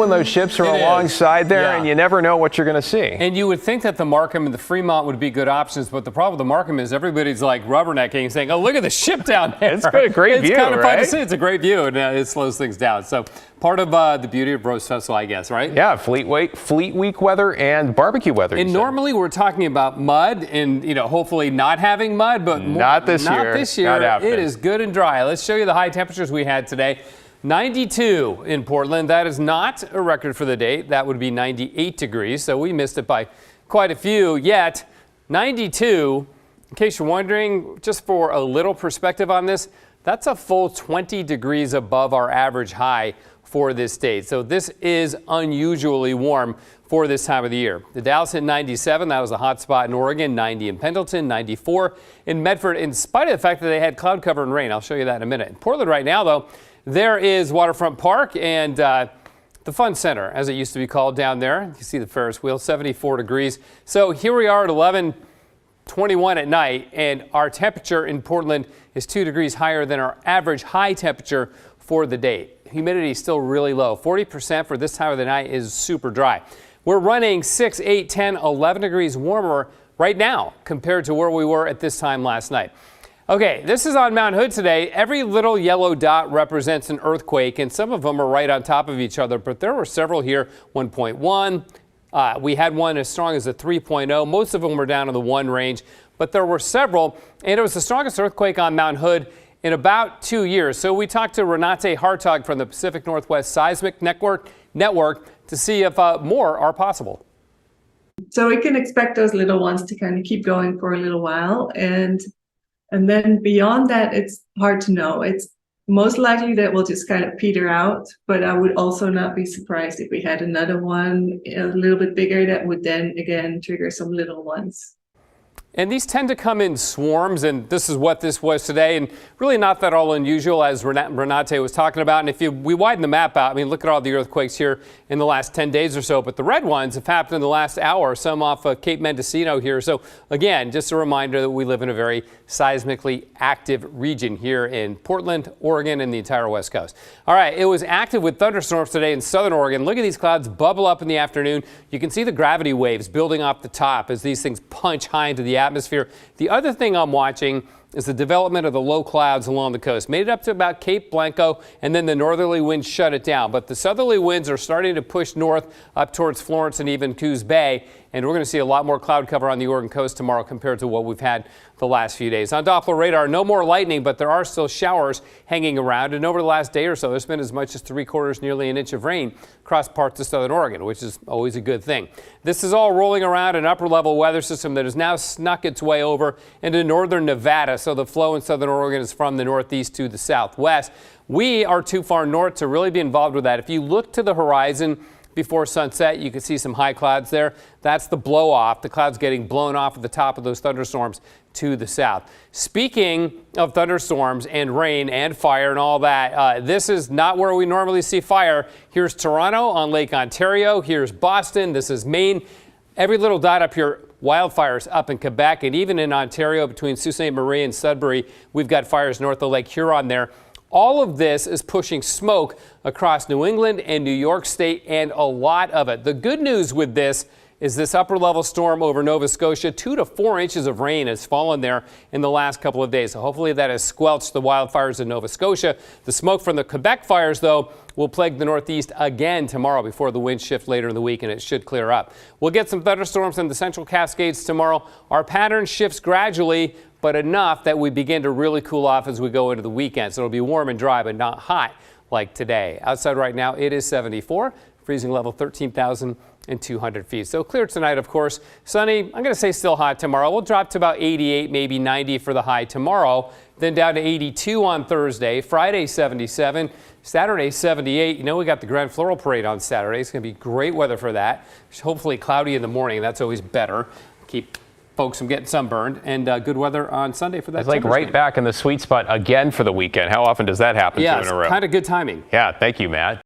When those ships are alongside there, and you never know what you're going to see. And you would think that the Markham and the Fremont would be good options, but the problem with the Markham is everybody's like rubbernecking and saying, oh, look at the ship down there. It's got a great view, It's kind of fun right? to see. It's a great view, and it slows things down. So part of the beauty of Rose Festival, I guess, right? Yeah, Fleet Week weather and barbecue weather. And normally we're talking about mud and, hopefully not having mud, but not this year. Not this year. It is good and dry. Let's show you the high temperatures we had today. 92 in Portland. That is not a record for the date. That would be 98 degrees, so we missed it by quite a few. Yet 92, in case you're wondering, just for a little perspective on this, that's a full 20 degrees above our average high for this date. So this is unusually warm for this time of the year. The Dallas hit 97. That was a hot spot in Oregon. 90 in Pendleton, 94 in Medford, in spite of the fact that they had cloud cover and rain. I'll show you that in a minute. In Portland right now, though, there is Waterfront Park and the Fun Center, as it used to be called down there. You see the Ferris wheel, 74 degrees. So here we are at 11:21 at night, and our temperature in Portland is 2 degrees higher than our average high temperature for the date. Humidity is still really low. 40% for this time of the night is super dry. We're running 6, 8, 10, 11 degrees warmer right now compared to where we were at this time last night. Okay, this is on Mount Hood today. Every little yellow dot represents an earthquake, and some of them are right on top of each other, but there were several here. 1.1, we had one as strong as a 3.0. Most of them were down in the 1 range, but there were several, and it was the strongest earthquake on Mount Hood in about 2 years. So we talked to Renate Hartog from the Pacific Northwest Seismic Network to see if more are possible. So we can expect those little ones to kind of keep going for a little while, and then beyond that, it's hard to know. It's most likely that we'll just kind of peter out, but I would also not be surprised if we had another one a little bit bigger that would then again trigger some little ones. And these tend to come in swarms, and this is what this was today, and really not that all unusual, as Renate was talking about. And if we widen the map out, I mean, look at all the earthquakes here in the last 10 days or so, but the red ones have happened in the last hour, some off Cape Mendocino here. So again, just a reminder that we live in a very seismically active region here in Portland, Oregon, and the entire West Coast. All right, it was active with thunderstorms today in southern Oregon. Look at these clouds bubble up in the afternoon. You can see the gravity waves building off the top as these things punch high into the atmosphere. The other thing I'm watching is the development of the low clouds along the coast. Made it up to about Cape Blanco, and then the northerly winds shut it down. But the southerly winds are starting to push north up towards Florence and even Coos Bay, and we're going to see a lot more cloud cover on the Oregon coast tomorrow compared to what we've had the last few days. On Doppler radar, no more lightning, but there are still showers hanging around, and over the last day or so, there's been as much as 3/4, nearly an inch of rain across parts of southern Oregon, which is always a good thing. This is all rolling around an upper-level weather system that has now snuck its way over into northern Nevada, so the flow in southern Oregon is from the northeast to the southwest. We are too far north to really be involved with that. If you look to the horizon before sunset, you can see some high clouds there. That's the blow off, the clouds getting blown off at the top of those thunderstorms to the south. Speaking of thunderstorms and rain and fire and all that, this is not where we normally see fire. Here's Toronto on Lake Ontario. Here's Boston. This is Maine. Every little dot up here, wildfires up in Quebec, and even in Ontario between Sault Ste. Marie and Sudbury, we've got fires north of Lake Huron there. All of this is pushing smoke across New England and New York State, and a lot of it. The good news with this is this upper-level storm over Nova Scotia. 2 to 4 inches of rain has fallen there in the last couple of days. So hopefully that has squelched the wildfires in Nova Scotia. The smoke from the Quebec fires, though, will plague the Northeast again tomorrow before the winds shift later in the week, and it should clear up. We'll get some thunderstorms in the Central Cascades tomorrow. Our pattern shifts gradually, but enough that we begin to really cool off as we go into the weekend. So it'll be warm and dry, but not hot like today. Outside right now, it is 74, freezing level 13,200 feet. So clear tonight, of course. Sunny, I'm going to say still hot tomorrow. We'll drop to about 88, maybe 90 for the high tomorrow. Then down to 82 on Thursday, Friday 77, Saturday 78. You know, we got the Grand Floral Parade on Saturday. It's going to be great weather for that. Hopefully cloudy in the morning. That's always better. Keep folks from getting sunburned, and good weather on Sunday for that. It's like right back in the sweet spot again for the weekend. How often does that happen? Yeah, two in a row? Kind of good timing. Yeah, thank you, Matt.